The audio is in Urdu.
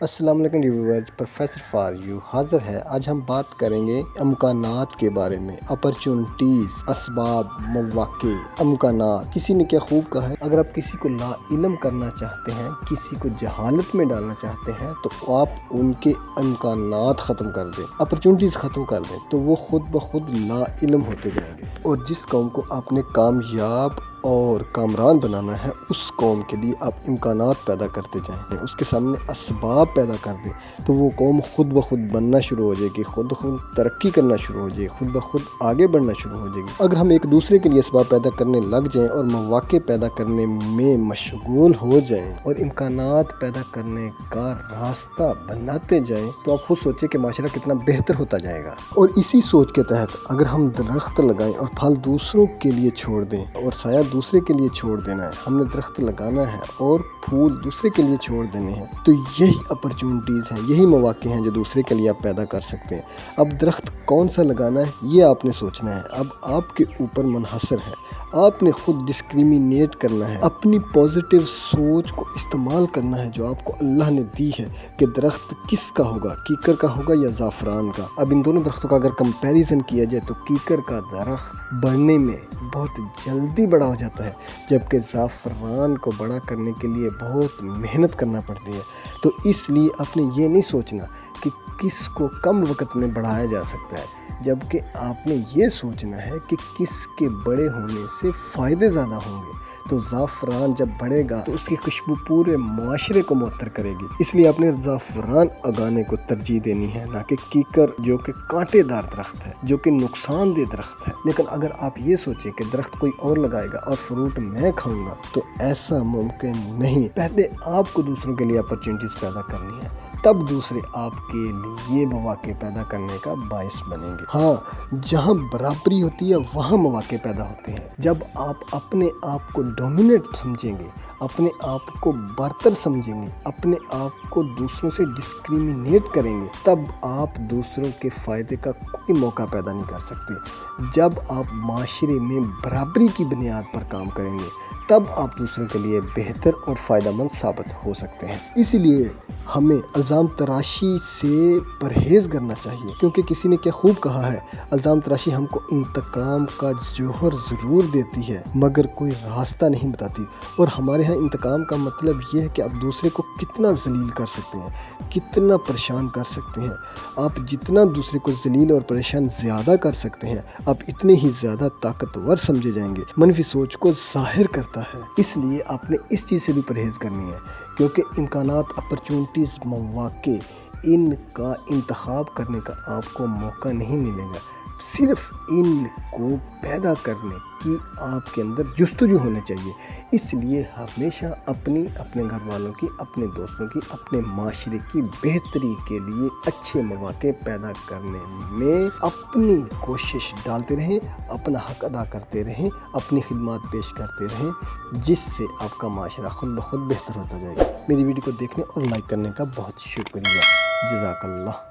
السلام علیکم ویورز، پروفیسر فار یو حاضر ہے۔ آج ہم بات کریں گے امکانات کے بارے میں، اپرچونٹیز، اسباب، مواقع، امکانات۔ کسی نے کیا خوب کہا ہے، اگر آپ کسی کو لا علم کرنا چاہتے ہیں، کسی کو جہالت میں ڈالنا چاہتے ہیں، تو آپ ان کے امکانات ختم کر دیں، اپرچونٹیز ختم کر دیں، تو وہ خود بخود لا علم ہوتے جائیں گے۔ اور جس قوم کو آپ نے کامیاب اور کامران بنانا ہے، اس قوم کے لیے آپ امکانات پیدا کرتے جائیں، اس کے سامنے اسباب پیدا کر دیں، تو وہ قوم خود بخود بننا شروع ہو جائے گی، خود بخود ترقی کرنا شروع ہو جائے گی، خود بخود آگے بڑھنا شروع ہو جائے گی۔ اگر ہم ایک دوسرے کے لیے اسباب پیدا کرنے لگ جائیں اور مواقع پیدا کرنے میں مشغول ہو جائیں اور امکانات پیدا کرنے کا راستہ بناتے جائیں، تو آپ خود سوچیں کہ معاشرہ کتنا بہتر ہوتا جائے گا۔ اور اسی سوچ کے تحت اگر ہم درخت لگائیں اور پھل دوسروں کے لیے چھوڑ دیں، اور سایہ دوسرے کے لیے چھوڑ دینا ہے، ہم نے درخت لگانا ہے اور پھول دوسرے کے لیے چھوڑ دینے ہیں، تو یہی اپرچونٹیز ہیں، یہی مواقع ہیں جو دوسرے کے لیے آپ پیدا کر سکتے ہیں۔ اب درخت کون سا لگانا ہے یہ آپ نے سوچنا ہے، اب آپ کے اوپر منحصر ہے۔ آپ نے خود ڈسکریمنیٹ کرنا ہے، اپنی پازیٹیو سوچ کو استعمال کرنا ہے جو آپ کو اللہ نے دی ہے، کہ درخت کس کا ہوگا، کیکر کا ہوگا یا زعفران کا۔ اب ان دونوں درختوں کا اگر کمپیریزن کیا جائے تو کیکر کا درخت بڑھنے میں بہت جلدی بڑا ہو جاتا ہے، جبکہ زعفران کو بڑا کرنے کے لیے بہت محنت کرنا پڑتی ہے۔ تو اس لیے آپ نے یہ نہیں سوچنا کہ کس کو کم وقت میں بڑھایا جا سکتا ہے، جبکہ آپ نے یہ سوچنا ہے کہ کس کے بڑے ہونے سے فائدے زیادہ ہوں گے۔ تو زعفران جب بڑھے گا تو اس کی خوشبو پورے معاشرے کو معطر کرے گی، اس لیے آپ نے زعفران اگانے کو ترجیح دینی ہے، نہ کہ کیکر جو کہ کانٹے دار درخت ہے، جو کہ نقصان دہ درخت ہے۔ لیکن اگر آپ یہ سوچیں کہ درخت کوئی اور لگائے گا اور فروٹ میں کھاؤں گا، تو ایسا ممکن نہیں۔ پہلے آپ کو دوسروں کے لیے اپرچونٹیز پیدا کرنی ہے، تب دوسرے آپ کے لیے مواقع پیدا کرنے کا باعث بنیں گے۔ ہاں، جہاں برابری ہوتی ہے وہاں مواقع پیدا ہوتے ہیں۔ جب آپ اپنے آپ کو ڈومینیٹ سمجھیں گے، اپنے آپ کو برتر سمجھیں گے، اپنے آپ کو دوسروں سے ڈسکریمنیٹ کریں گے، تب آپ دوسروں کے فائدے کا کوئی موقع پیدا نہیں کر سکتے۔ جب آپ معاشرے میں برابری کی بنیاد پر کام کریں گے، تب آپ دوسروں کے لیے بہتر اور فائدہ مند ثابت ہو سکتے ہیں۔ اسی لیے ہمیں الزام تراشی سے پرہیز کرنا چاہیے، کیونکہ کسی نے کیا خوب کہا ہے، الزام تراشی ہم کو انتقام کا جوہر ضرور دیتی ہے مگر کوئی راستہ نہیں بتاتی۔ اور ہمارے ہاں انتقام کا مطلب یہ ہے کہ آپ دوسرے کو کتنا ذلیل کر سکتے ہیں، کتنا پریشان کر سکتے ہیں۔ آپ جتنا دوسرے کو ذلیل اور پریشان زیادہ کر سکتے ہیں، آپ اتنے ہی زیادہ طاقتور سمجھے جائیں گے۔ منفی سوچ کو ظاہر کرتا ہے، اس لیے آپ نے اس چیز سے بھی پرہیز کرنی ہے، کیونکہ امکانات، اپرچونٹیز، مواقع، ان کا انتخاب کرنے کا آپ کو موقع نہیں ملے گا۔ صرف ان کو پیدا کرنے کی آپ کے اندر جستجو ہونے چاہیے۔ اس لیے ہمیشہ اپنے گھر والوں کی، اپنے دوستوں کی، اپنے معاشرے کی بہتری کے لیے اچھے مواقع پیدا کرنے میں اپنی کوشش ڈالتے رہیں، اپنا حق ادا کرتے رہیں، اپنی خدمات پیش کرتے رہیں، جس سے آپ کا معاشرہ خود بخود بہتر ہوتا جائے گا۔ میری ویڈیو کو دیکھنے اور لائک کرنے کا بہت شکریہ۔ جزاک اللہ۔